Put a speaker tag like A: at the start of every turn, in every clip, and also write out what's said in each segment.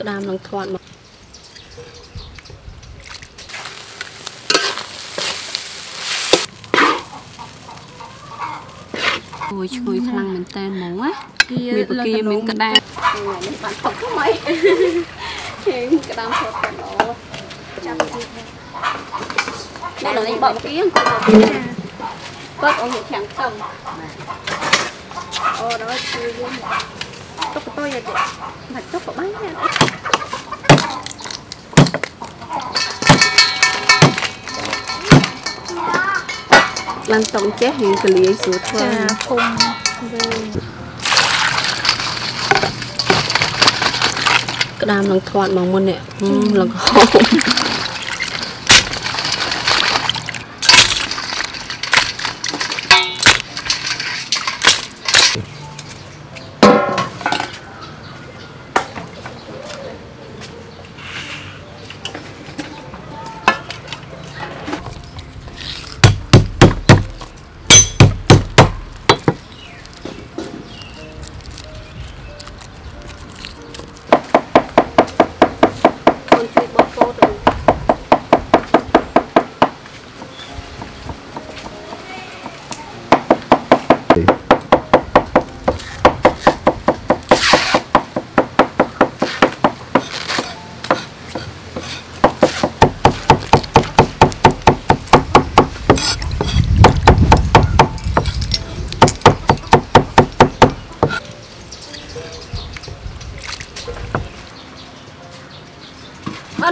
A: cái đam lòng thoạn mà ôi chui khăn mình tên mỏng á mình bữa kia mình cái đam mình bán tóc không mấy cái đam thật của nó đây là đánh bọc kia bớt ông hiện chẳng tầm đó chui luôn tóc của tôi là chị mặt tóc của bánh nha lan tổng chết thì cái lý số thôi không cái đam lòng thoạn bằng môn nè lòng không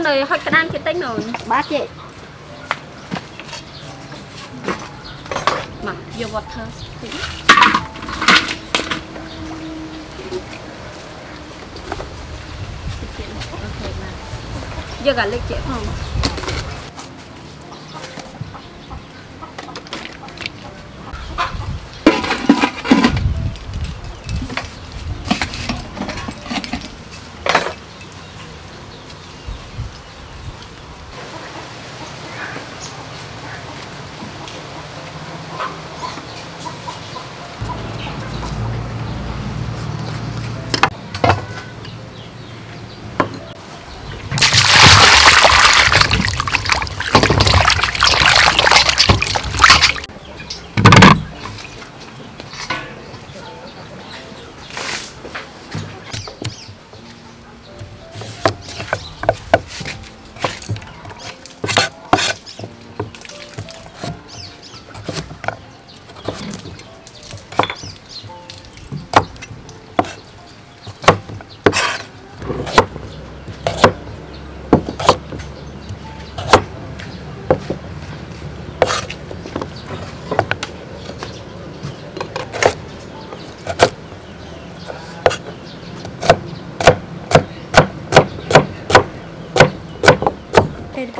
A: này hơi cái đan cái tính rồi bác chị mà vô vật thơ giờ cả lịch chị không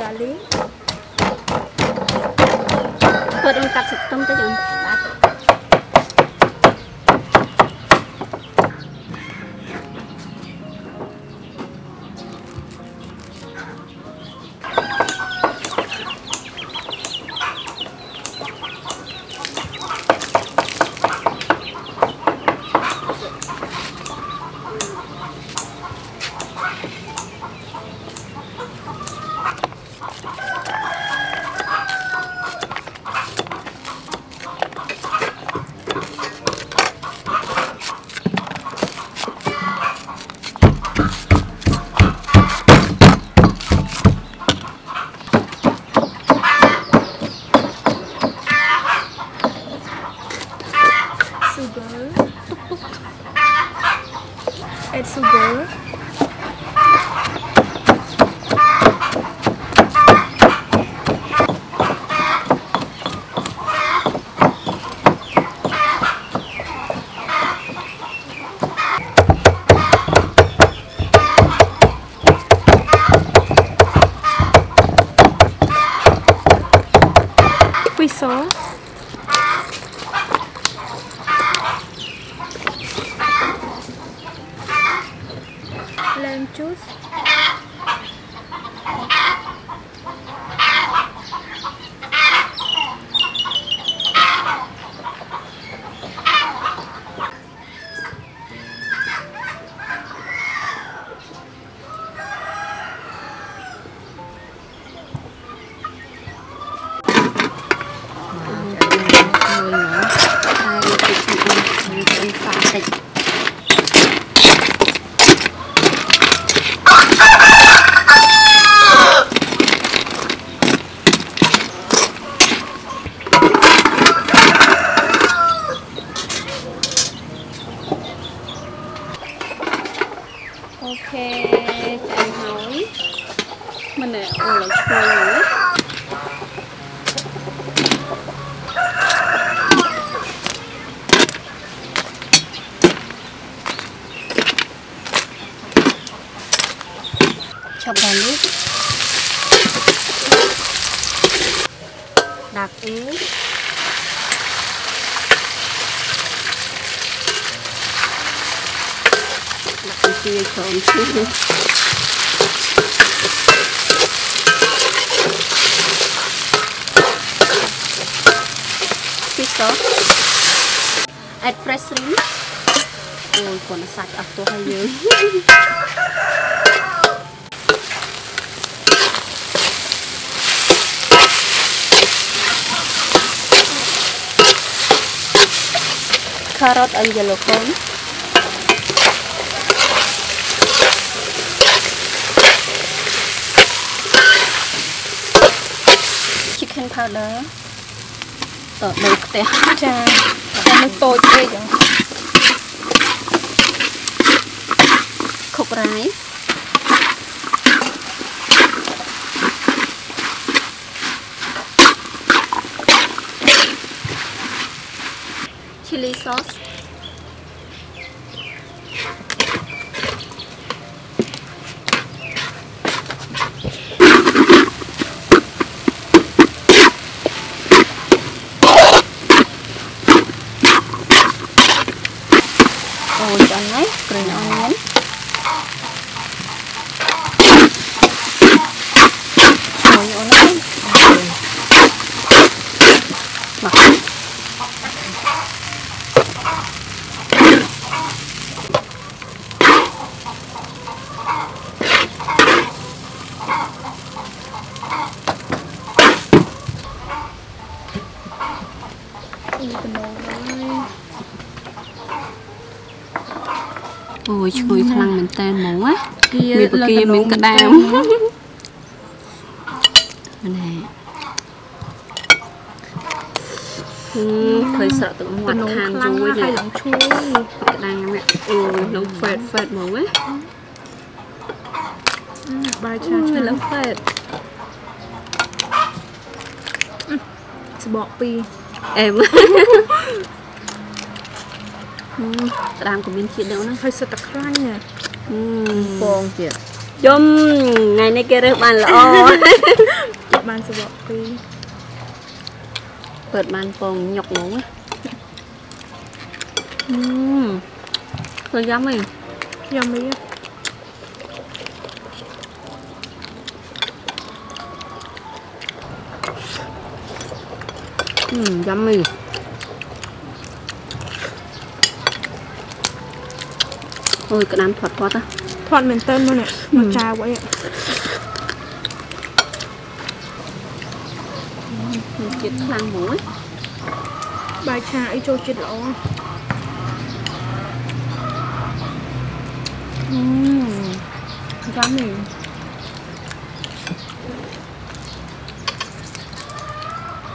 A: kali buat lengkap sistem tuh jangan add sugar. Fish sauce. Lime juice. chop garlic, đặc egg, đặc chia trộn xíu. Fish sauce, add fresh shrimp. Ôi còn sạch ập tôi hay dữ. Carrot and yellow corn. Chicken powder. Tỏi đầu tè. Chà, nó tôi thế rồi. Khúc rái. Chili sauce. Ôi chọn đấy, green onion. Ôi onion. Mặc. Ôi chui khăn mình tên mũ á, mình bữa kia mình cả đam. Này, thời sợ tụi ngoặt than chui này, cả đam nè, ôi nó phệt phệt mũ á, bài trà chơi lắm phệt, bỏ pi, em. Đang của mình chị đâu nó hơi sợ tắc ranh nè. Phong chị. Chôm ngày nay kia được bàn lọ. Bàn sẽ bỏ đi. ปิดbàn phong nhọc ngủ á. Hơi yummy. Yummy á. Yummy. Ôi cái đám thoát quá ta. Thoát mình tên luôn nè. Nó trà quá vậy. Mình chết khăn mũi. Bài trà ấy cho chết lỗ. Dám mình.